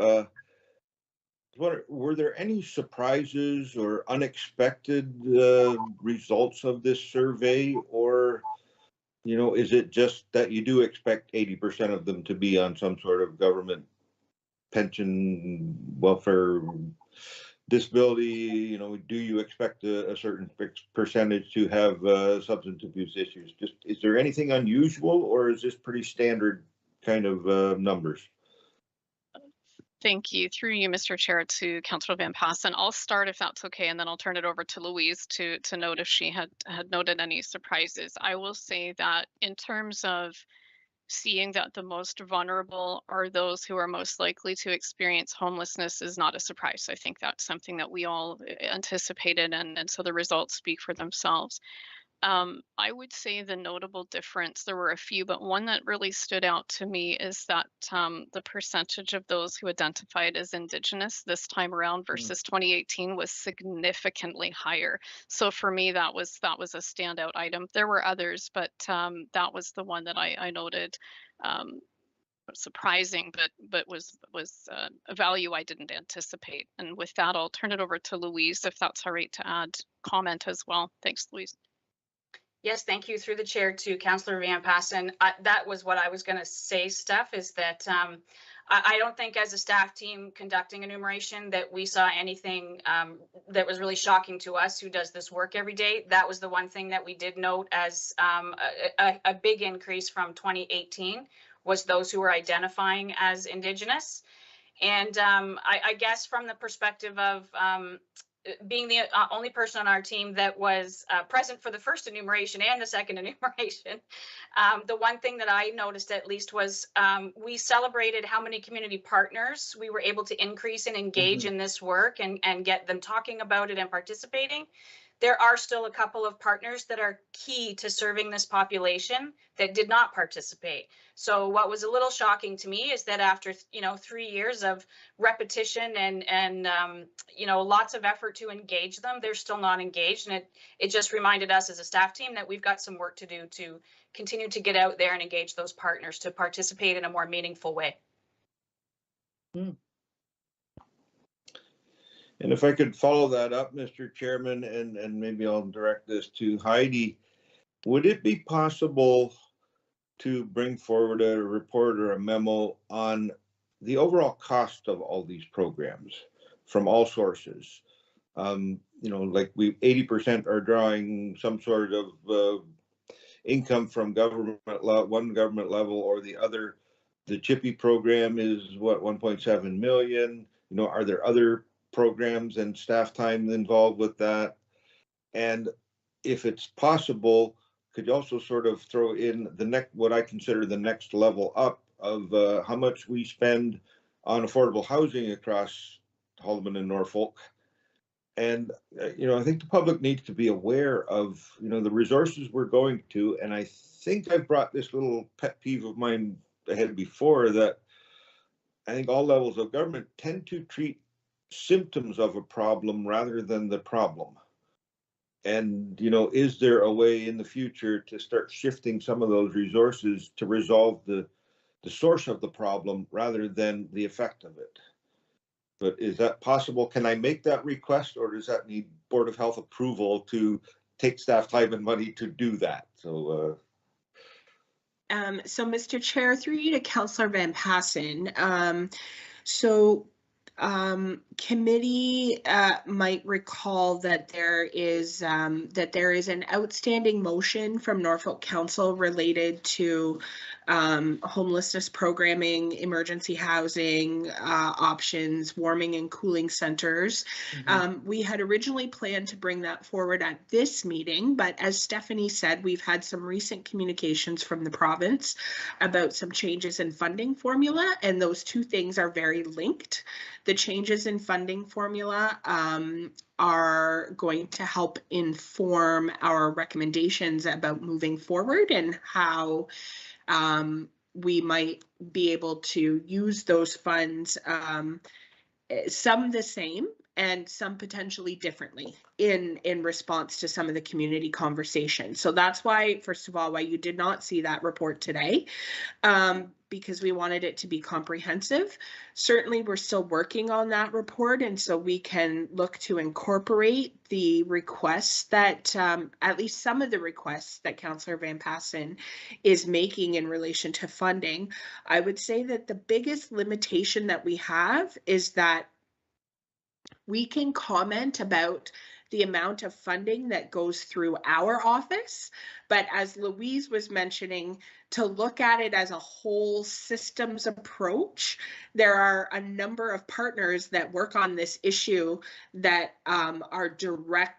Were there any surprises or unexpected results of this survey, or, you know, is it just that you do expect 80% of them to be on some sort of government pension welfare disability, you know, do you expect a certain percentage to have substance abuse issues? Just, is there anything unusual, or is this pretty standard kind of numbers? Thank you. Through you, Mr. Chair, to Councillor Van Passen. I'll start if that's okay, and then I'll turn it over to Louise to note if she had noted any surprises. I will say that in terms of seeing that the most vulnerable are those who are most likely to experience homelessness is not a surprise. I think that's something that we all anticipated, and so the results speak for themselves. I would say the notable difference, there were a few, but one that really stood out to me is that the percentage of those who identified as Indigenous this time around versus 2018 was significantly higher. So for me, that was a standout item. There were others, but that was the one that I noted. Surprising, but was a value I didn't anticipate. And with that, I'll turn it over to Louise, if that's all right, to add comment as well. Thanks, Louise. Yes, thank you. Through the chair to Councillor Van Passen. That was what I was going to say, Steph, is that I don't think as a staff team conducting enumeration that we saw anything that was really shocking to us who does this work every day. That was the one thing that we did note as a big increase from 2018 was those who were identifying as Indigenous. And I guess from the perspective of being the only person on our team that was present for the first enumeration and the second enumeration, the one thing that I noticed at least was we celebrated how many community partners we were able to increase and engage in this work and get them talking about it and participating. There are still a couple of partners that are key to serving this population that did not participate. So what was a little shocking to me is that after 3 years of repetition and lots of effort to engage them, they're still not engaged. And it just reminded us as a staff team that we've got some work to do to continue to get out there and engage those partners to participate in a more meaningful way. And if I could follow that up, Mr. Chairman, and maybe I'll direct this to Heidi, would it be possible to bring forward a report or a memo on the overall cost of all these programs from all sources? Like 80% are drawing some sort of income from one government level or the other. The Chippy program is what, 1.7 million. Are there other programs and staff time involved with that? And if it's possible, could you also sort of throw in what I consider the next level up of how much we spend on affordable housing across Haldimand and Norfolk? And I think the public needs to be aware of the resources we're going to. And I think I've brought this little pet peeve of mine ahead before, that I think all levels of government tend to treat symptoms of a problem rather than the problem. And, is there a way in the future to start shifting some of those resources to resolve the source of the problem rather than the effect of it? But is that possible? Can I make that request, or does that need Board of Health approval to take staff time and money to do that? So Mr. Chair, through you to Councillor Van Passen. Committee might recall that there is an outstanding motion from Norfolk Council related to homelessness programming, emergency housing options, warming and cooling centers. We had originally planned to bring that forward at this meeting, but as Stephanie said, we've had some recent communications from the province about some changes in funding formula, and those two things are very linked. The changes in funding formula are going to help inform our recommendations about moving forward and how we might be able to use those funds, some the same and some potentially differently in response to some of the community conversations. So that's why, first of all, why you did not see that report today, because we wanted it to be comprehensive. Certainly, we're still working on that report, and so we can look to incorporate the requests that, at least some of the requests that Councillor Van Passen is making in relation to funding. I would say that the biggest limitation that we have is that we can comment about the amount of funding that goes through our office. But as Louise was mentioning, to look at it as a whole systems approach, there are a number of partners that work on this issue that are direct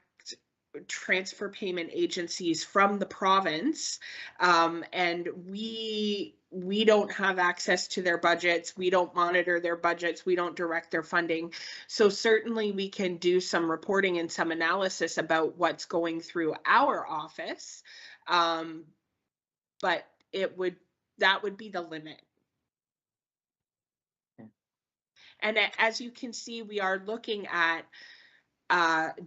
transfer payment agencies from the province, and we don't have access to their budgets. We don't monitor their budgets. We don't direct their funding. So certainly we can do some reporting and some analysis about what's going through our office, but that would be the limit. And as you can see, we are looking at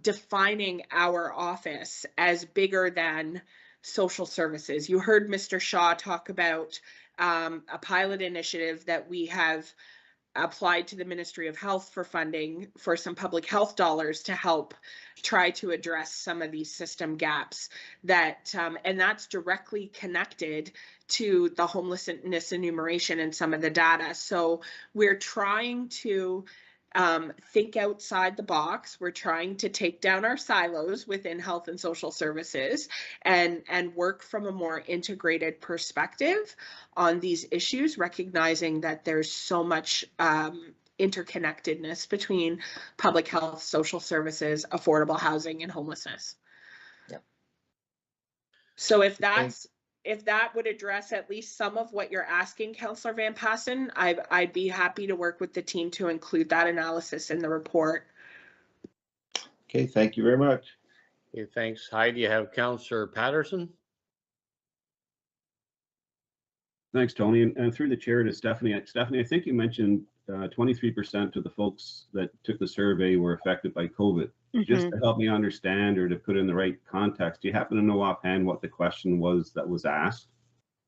defining our office as bigger than social services. You heard Mr. Shaw talk about a pilot initiative that we have applied to the Ministry of Health for funding for some public health dollars to help try to address some of these system gaps that, and that's directly connected to the homelessness enumeration and some of the data. So we're trying to think outside the box. We're trying to take down our silos within health and social services and work from a more integrated perspective on these issues, recognizing that there's so much interconnectedness between public health, social services, affordable housing, and homelessness. Yep. So if that would address at least some of what you're asking, Councillor Van Passen, I'd be happy to work with the team to include that analysis in the report. Okay, thank you very much. Okay, thanks. Heidi, you have Councillor Patterson. Thanks, Tony. And through the chair to Stephanie. Stephanie, I think you mentioned 23% of the folks that took the survey were affected by COVID. Just to help me understand or to put in the right context, do you happen to know offhand what the question was that was asked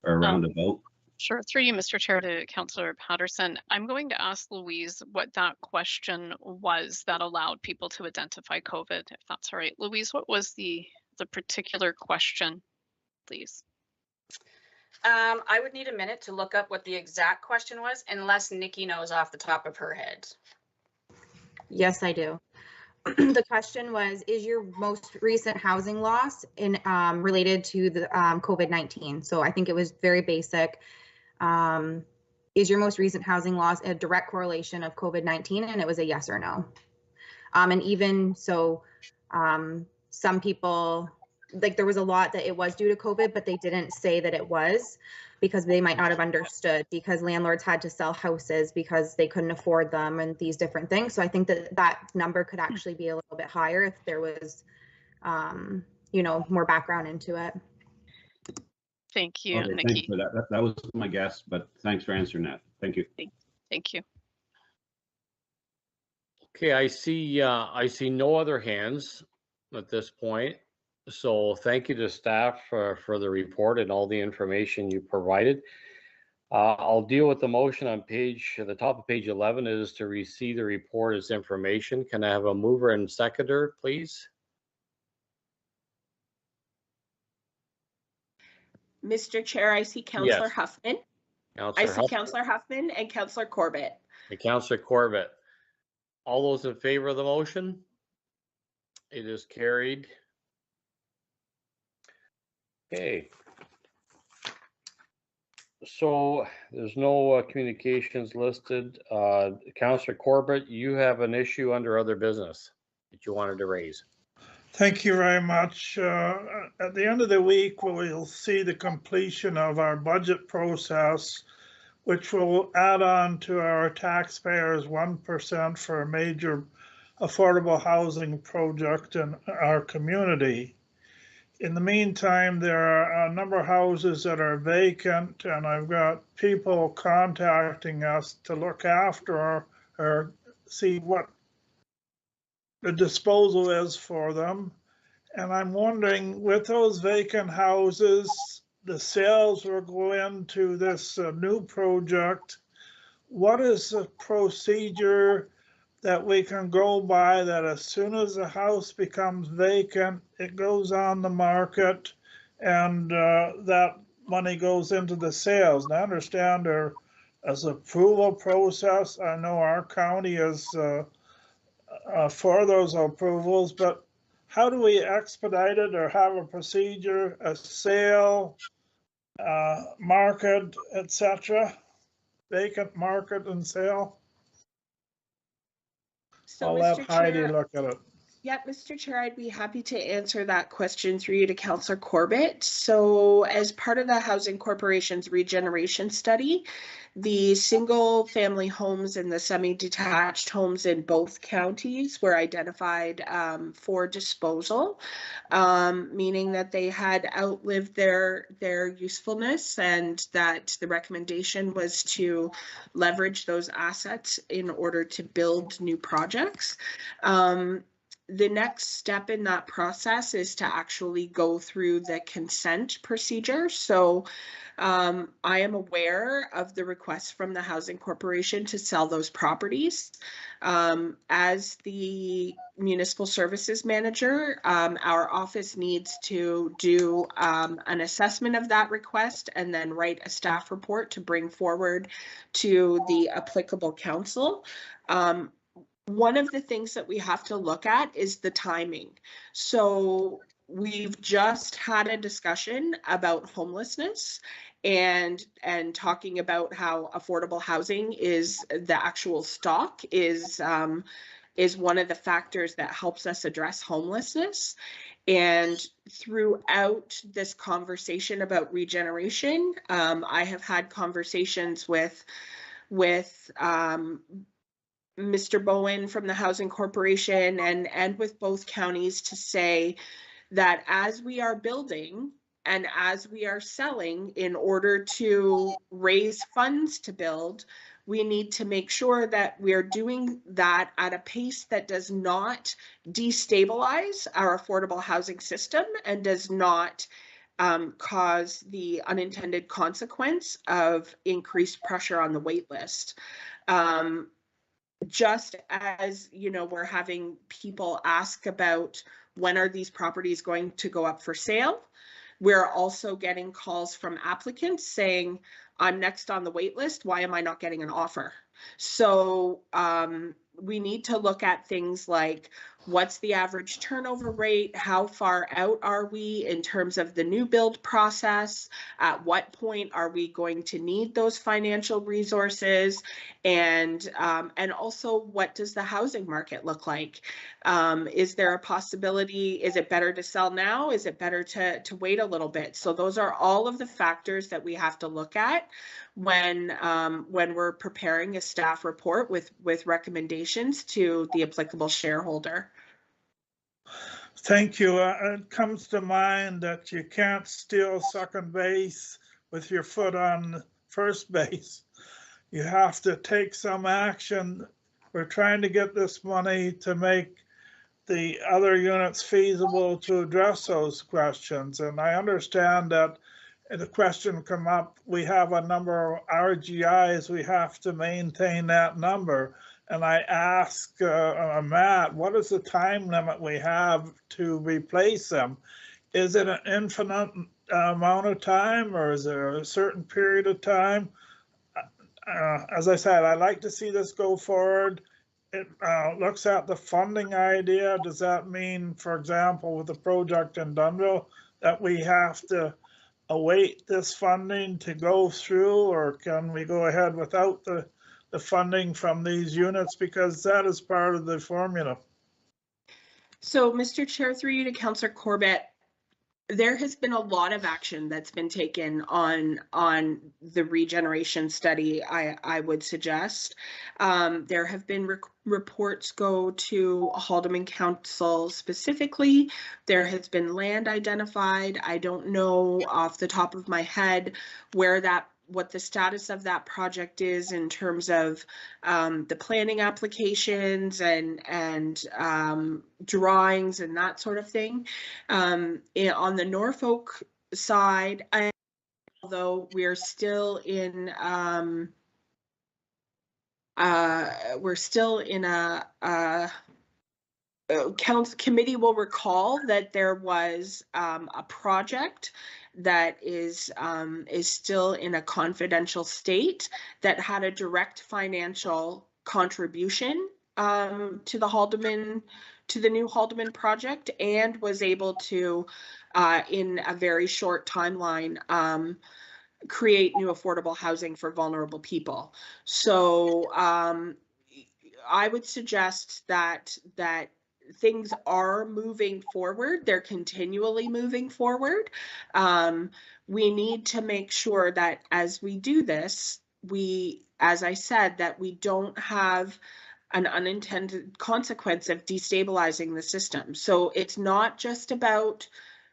or roundabout? Sure. Through you, Mr. Chair, to Councillor Patterson. I'm going to ask Louise what that question was that allowed people to identify COVID, if that's all right. Louise, what was the particular question, please? I would need a minute to look up what the exact question was, unless Nikki knows off the top of her head. Yes, I do. The question was, is your most recent housing loss related to the COVID-19? So I think it was very basic. Is your most recent housing loss a direct correlation of COVID-19? And it was a yes or no. And even so, some people, like there was a lot that it was due to COVID, but they didn't say that it was because they might not have understood, because landlords had to sell houses because they couldn't afford them and these different things. So I think that that number could actually be a little bit higher if there was, you know, more background into it. Thank you, Okay, Nikki. thank you for that. That was my guess, but thanks for answering that. Thank you. Thank you. Okay, I see no other hands at this point. So thank you to staff for the report and all the information you provided. I'll deal with the motion on the top of page 11 is to receive the report as information. Can I have a mover and seconder, please? Mr. Chair, I see Councillor Yes. Huffman. Councillor I see Huffman. Councillor Huffman and Councillor Corbett. And Councillor Corbett. All those in favor of the motion? It is carried. Okay. So there's no communications listed. Councillor Corbett, you have an issue under other business that you wanted to raise. Thank you very much. At the end of the week, we'll see the completion of our budget process, which will add on to our taxpayers 1% for a major affordable housing project in our community. In the meantime, there are a number of houses that are vacant, and I've got people contacting us to look after or see what the disposal is for them. And I'm wondering, with those vacant houses, the sales will go into this new project. What is the procedure that we can go by that as soon as the house becomes vacant, it goes on the market and that money goes into the sales? And I understand there is an approval process. I know our county is for those approvals, but how do we expedite it or have a procedure, a sale, market, etc.? Vacant market and sale? So, I'll let Mr. Heidi Chair, look at it. yeah, Mr. Chair, I'd be happy to answer that question through you to Councillor Corbett. So as part of the Housing Corporation's regeneration study, the single family homes and the semi-detached homes in both counties were identified for disposal, meaning that they had outlived their usefulness, and that the recommendation was to leverage those assets in order to build new projects. The next step in that process is to actually go through the consent procedure. So I am aware of the request from the Housing Corporation to sell those properties. As the municipal services manager, our office needs to do an assessment of that request and then write a staff report to bring forward to the applicable council. One of the things that we have to look at is the timing. So we've just had a discussion about homelessness and talking about how affordable housing is the actual stock is one of the factors that helps us address homelessness. And throughout this conversation about regeneration, I have had conversations with Mr. Bowen from the Housing Corporation and with both counties to say that as we are building and as we are selling in order to raise funds to build, we need to make sure that we are doing that at a pace that does not destabilize our affordable housing system and does not cause the unintended consequence of increased pressure on the wait list. Just as, you know, we're having people ask about when are these properties going to go up for sale, we're also getting calls from applicants saying, I'm next on the wait list, why am I not getting an offer? So we need to look at things like, what's the average turnover rate? How far out are we in terms of the new build process? At what point are we going to need those financial resources? And also, what does the housing market look like? Is there a possibility? Is it better to sell now? Is it better to wait a little bit? So those are all of the factors that we have to look at when we're preparing a staff report with recommendations to the applicable shareholder. Thank you. It comes to mind that you can't steal second base with your foot on first base. You have to take some action. We're trying to get this money to make the other units feasible to address those questions. And I understand that the question come up, we have a number of RGIs, we have to maintain that number. And I ask Matt, what is the time limit we have to replace them? Is it an infinite amount of time, or is there a certain period of time? As I said, I'd like to see this go forward. It looks at the funding idea. Does that mean, for example, with the project in Dunville, that we have to await this funding to go through, or can we go ahead without the funding from these units, because that is part of the formula? So, Mr. Chair, through you to Councillor Corbett, there has been a lot of action that's been taken on the regeneration study, I would suggest. There have been reports go to Haldeman Council specifically. There has been land identified. I don't know off the top of my head what the status of that project is in terms of the planning applications and drawings and that sort of thing. On the Norfolk side, although we're still in a committee will recall that there was a project that is still in a confidential state that had a direct financial contribution to the Haldeman, to the new Haldeman project, and was able to, in a very short timeline, create new affordable housing for vulnerable people. So I would suggest that things are moving forward. They're continually moving forward. We need to make sure that as we do this, as I said, that we don't have an unintended consequence of destabilizing the system. So it's not just about,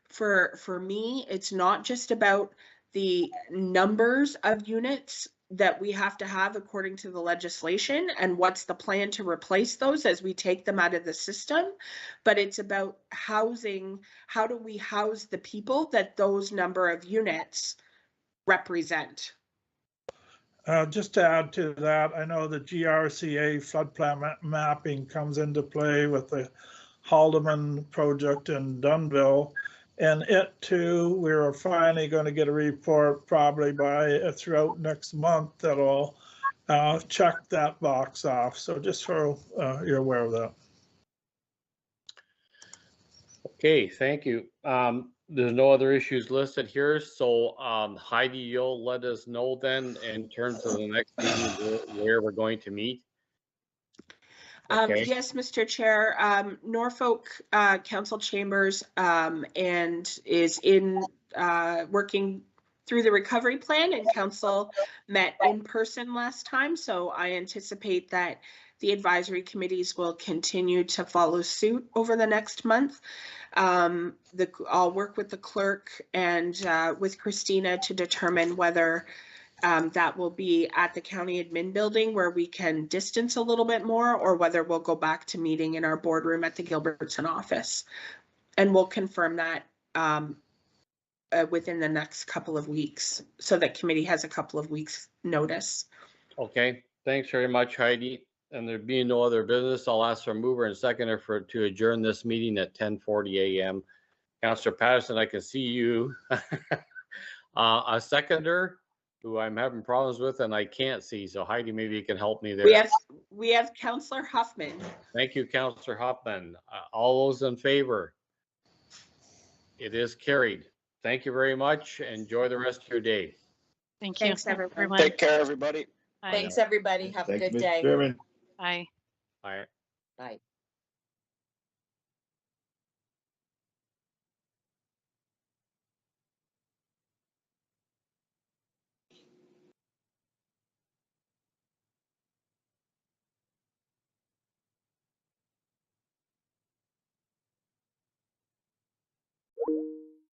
for me, it's not just about the numbers of units that we have to have according to the legislation and what's the plan to replace those as we take them out of the system, but it's about housing. How do we house the people that those number of units represent? Just to add to that, I know the GRCA floodplain mapping comes into play with the Haldeman project in Dunville. And it too, we're finally going to get a report probably by throughout next month that'll check that box off. So just so you're aware of that. Okay, thank you. There's no other issues listed here, so Heidi, you'll let us know then in terms of the next meeting where we're going to meet. Okay. Yes, Mr. Chair, Norfolk Council Chambers and is in working through the recovery plan, and council met in person last time. So I anticipate that the advisory committees will continue to follow suit over the next month. I'll work with the clerk and with Christina to determine whether that will be at the county admin building where we can distance a little bit more, or whether we'll go back to meeting in our boardroom at the Gilbertson office. And we'll confirm that within the next couple of weeks, so that committee has a couple of weeks notice. Okay, thanks very much, Heidi. And there being no other business, I'll ask for a mover and seconder to adjourn this meeting at 10:40 a.m. Councillor Patterson, I can see you. A seconder who I'm having problems with and I can't see. So Heidi, maybe you can help me there. We have Councillor Huffman. Thank you, Councillor Huffman. All those in favor? It is carried. Thank you very much. Enjoy the rest of your day. Thank you. Thanks, everyone. Take care, everybody. Bye. Thanks, everybody. Have a Thank you, good Mr. day. Chairman. Bye. Bye. Bye.